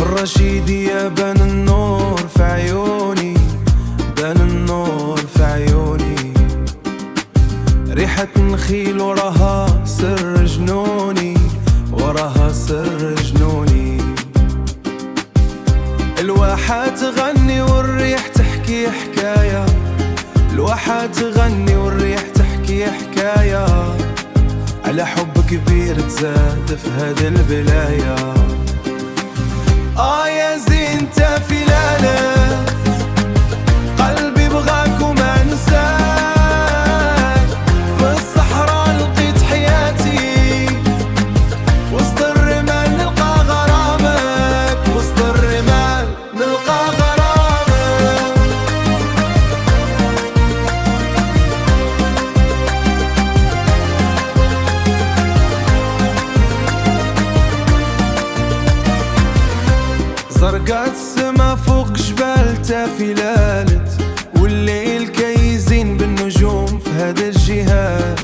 في الرشيدية بان النور في عيوني، بان النور في عيوني. ريحة نخيل وراها سر جنوني، وراها سر جنوني. الواحة تغني والريح تحكي حكاية، الواحة تغني والريح تحكي حكاية على حب كبير تزاد في هذه البلاية. يا زين انت في ليلة قلبي بغاك وما نساك. في الصحراء لقيت حياتي، وسط الرمال نلقى غرامك، وسط الرمال نلقى غرامك. زرقات السما فوق جبال تافلالت، والليل كيزين بالنجوم في هذه الجهات،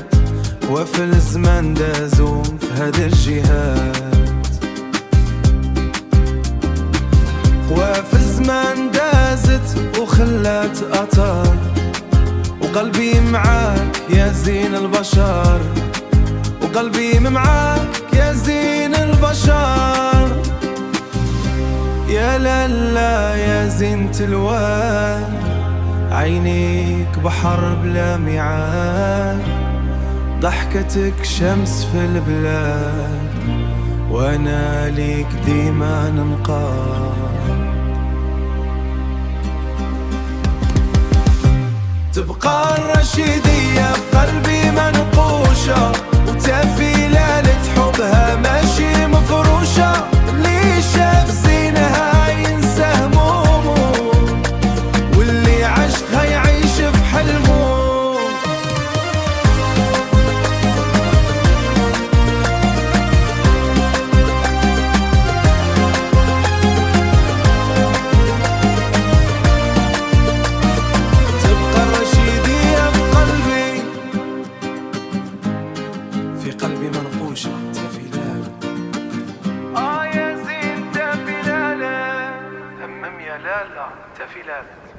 وفي الزمان دازوم في هذه الجهات، وفي الزمان دازت وخلات أثر، وقلبي معاك يا زين البشر، وقلبي معاك يا زين البشر. يا لالا يا زينة الواد، عينيك بحر بلا ميعاد، ضحكتك شمس في البلاد، وانا ليك ديما ننقاد. تبقى الرشيدية في قلبي منقوشة، وتافي ليلة حبها ماشي مفروشة. اللي شاف زينها ينسى همومه، واللي عشقها يعيش في حلمه. تبقى الرشيدية في قلبي، في قلبي منقوشة تافي ليلة. يا زين تافي ليلة، همم يا لالا تافي ليلة.